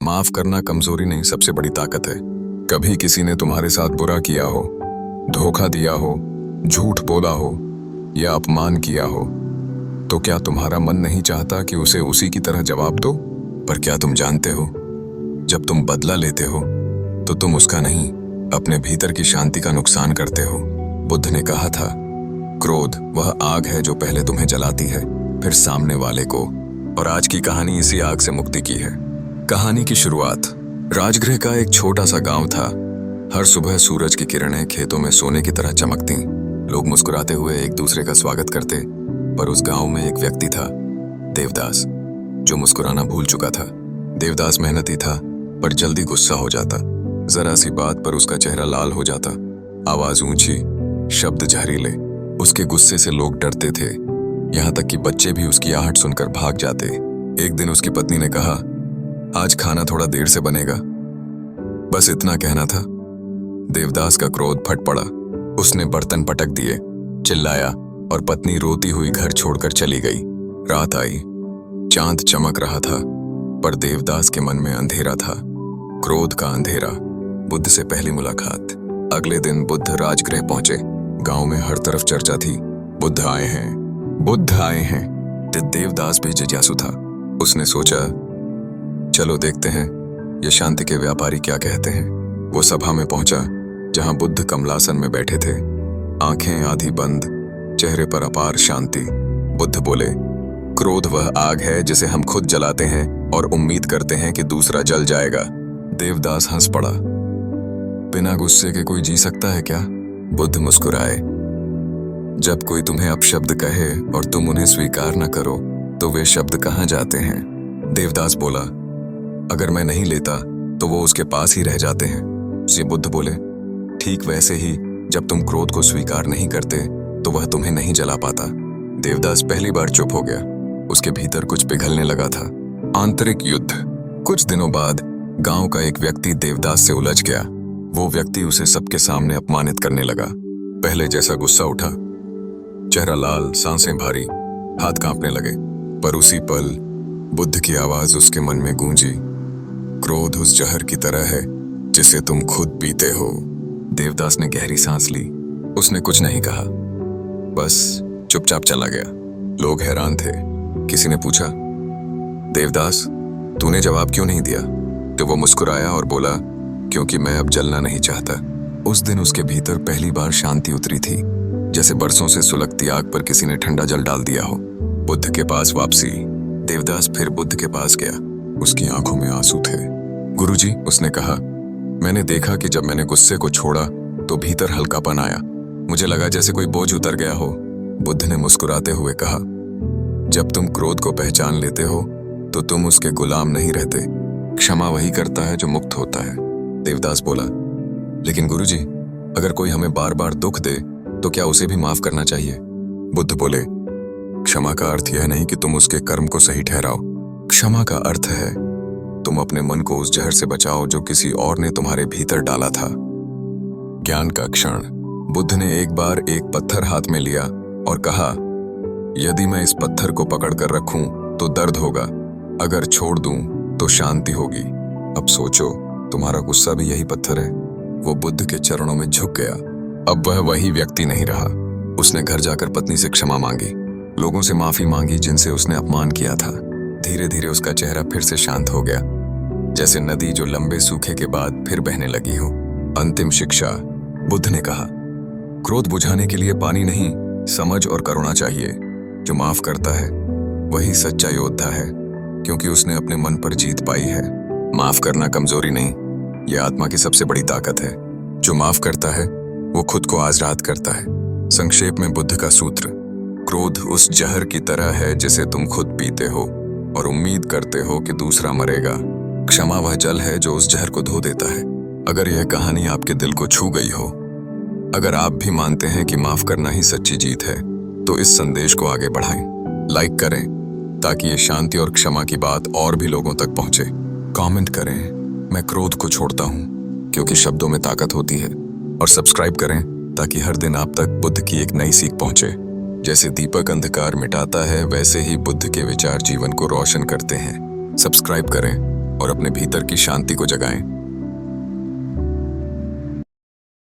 माफ करना कमजोरी नहीं, सबसे बड़ी ताकत है। कभी किसी ने तुम्हारे साथ बुरा किया हो, धोखा दिया हो, झूठ बोला हो या अपमान किया हो, तो क्या तुम्हारा मन नहीं चाहता कि उसे उसी की तरह जवाब दो? पर क्या तुम जानते हो, जब तुम बदला लेते हो तो तुम उसका नहीं, अपने भीतर की शांति का नुकसान करते हो। बुद्ध ने कहा था, क्रोध वह आग है जो पहले तुम्हें जलाती है, फिर सामने वाले को। और आज की कहानी इसी आग से मुक्ति की है। कहानी की शुरुआत राजगृह का एक छोटा सा गांव था। हर सुबह सूरज की किरणें खेतों में सोने की तरह चमकती। लोग मुस्कुराते हुए एक दूसरे का स्वागत करते। पर उस गांव में एक व्यक्ति था, देवदास, जो मुस्कुराना भूल चुका था। देवदास मेहनती था, पर जल्दी गुस्सा हो जाता। जरा सी बात पर उसका चेहरा लाल हो जाता, आवाज ऊंची, शब्द जहरीले। उसके गुस्से से लोग डरते थे, यहाँ तक कि बच्चे भी उसकी आहट सुनकर भाग जाते। एक दिन उसकी पत्नी ने कहा, आज खाना थोड़ा देर से बनेगा। बस इतना कहना था। देवदास का क्रोध फट पड़ा। उसने बर्तन पटक दिए, चिल्लाया और पत्नी रोती हुई घर छोड़कर चली गई। रात आई, चांद चमक रहा था, पर देवदास के मन में अंधेरा था, क्रोध का अंधेरा। बुद्ध से पहली मुलाकात। अगले दिन बुद्ध राजगृह पहुंचे। गांव में हर तरफ चर्चा थी, बुद्ध आए हैं, बुद्ध आए हैं। देवदास भी जिज्ञासु था। उसने सोचा, चलो देखते हैं ये शांति के व्यापारी क्या कहते हैं। वो सभा में पहुंचा, जहां बुद्ध कमलासन में बैठे थे, आंखें आधी बंद, चेहरे पर अपार शांति। बुद्ध बोले, क्रोध वह आग है जिसे हम खुद जलाते हैं और उम्मीद करते हैं कि दूसरा जल जाएगा। देवदास हंस पड़ा। बिना गुस्से के कोई जी सकता है क्या? बुद्ध मुस्कुराए। जब कोई तुम्हें अपशब्द कहे और तुम उन्हें स्वीकार न करो, तो वे शब्द कहाँ जाते हैं? देवदास बोला, अगर मैं नहीं लेता तो वो उसके पास ही रह जाते हैं। से बुद्ध बोले, ठीक वैसे ही जब तुम क्रोध को स्वीकार नहीं करते तो वह तुम्हें नहीं जला पाता। देवदास पहली बार चुप हो गया। उसके भीतर कुछ पिघलने लगा था, आंतरिक युद्ध। कुछ दिनों बाद गांव का एक व्यक्ति देवदास से उलझ गया। वो व्यक्ति उसे सबके सामने अपमानित करने लगा। पहले जैसा गुस्सा उठा, चेहरा लाल, सांसें भारी, हाथ कांपने लगे। पर उसी पल बुद्ध की आवाज उसके मन में गूंजी, क्रोध उस जहर की तरह है जिसे तुम खुद पीते हो। देवदास ने गहरी सांस ली। उसने कुछ नहीं कहा, बस चुपचाप चला गया। लोग हैरान थे। किसी ने पूछा, देवदास, तूने जवाब क्यों नहीं दिया? तो वो मुस्कुराया और बोला, क्योंकि मैं अब जलना नहीं चाहता। उस दिन उसके भीतर पहली बार शांति उतरी थी, जैसे बरसों से सुलगती आग पर किसी ने ठंडा जल डाल दिया हो। बुद्ध के पास वापसी। देवदास फिर बुद्ध के पास गया। उसकी आंखों में आंसू थे। गुरुजी, उसने कहा, मैंने देखा कि जब मैंने गुस्से को छोड़ा तो भीतर हल्कापन आया। मुझे लगा जैसे कोई बोझ उतर गया हो। बुद्ध ने मुस्कुराते हुए कहा, जब तुम क्रोध को पहचान लेते हो तो तुम उसके गुलाम नहीं रहते। क्षमा वही करता है जो मुक्त होता है। देवदास बोला, लेकिन गुरुजी, अगर कोई हमें बार बार दुख दे तो क्या उसे भी माफ करना चाहिए? बुद्ध बोले, क्षमा का अर्थ यह नहीं कि तुम उसके कर्म को सही ठहराओ। क्षमा का अर्थ है तुम अपने मन को उस जहर से बचाओ जो किसी और ने तुम्हारे भीतर डाला था। ज्ञान का क्षण। बुद्ध ने एक बार एक पत्थर हाथ में लिया और कहा, यदि मैं इस पत्थर को पकड़कर रखूं तो दर्द होगा, अगर छोड़ दूं तो शांति होगी। अब सोचो, तुम्हारा गुस्सा भी यही पत्थर है। वो बुद्ध के चरणों में झुक गया। अब वह वही व्यक्ति नहीं रहा। उसने घर जाकर पत्नी से क्षमा मांगी, लोगों से माफी मांगी जिनसे उसने अपमान किया था। धीरे धीरे उसका चेहरा फिर से शांत हो गया, जैसे नदी जो लंबे सूखे के बाद फिर बहने लगी हो। अंतिम शिक्षा। बुद्ध ने कहा, क्रोध बुझाने के लिए पानी नहीं, समझ और करुणा चाहिए। जो माफ करता है वही सच्चा योद्धा है, क्योंकि उसने अपने मन पर जीत पाई है। माफ करना कमजोरी नहीं, यह आत्मा की सबसे बड़ी ताकत है। जो माफ करता है वो खुद को आजाद करता है। संक्षेप में बुद्ध का सूत्र, क्रोध उस जहर की तरह है जिसे तुम खुद पीते हो और उम्मीद करते हो कि दूसरा मरेगा। क्षमा वह जल है जो उस जहर को धो देता है। अगर यह कहानी आपके दिल को छू गई हो, अगर आप भी मानते हैं कि माफ करना ही सच्ची जीत है, तो इस संदेश को आगे बढ़ाएं, लाइक करें ताकि ये शांति और क्षमा की बात और भी लोगों तक पहुंचे। कमेंट करें, मैं क्रोध को छोड़ता हूं क्योंकि शब्दों में ताकत होती है, और सब्सक्राइब करें ताकि हर दिन आप तक बुद्ध की एक नई सीख पहुंचे। जैसे दीपक अंधकार मिटाता है, वैसे ही बुद्ध के विचार जीवन को रोशन करते हैं। सब्सक्राइब करें और अपने भीतर की शांति को जगाएं।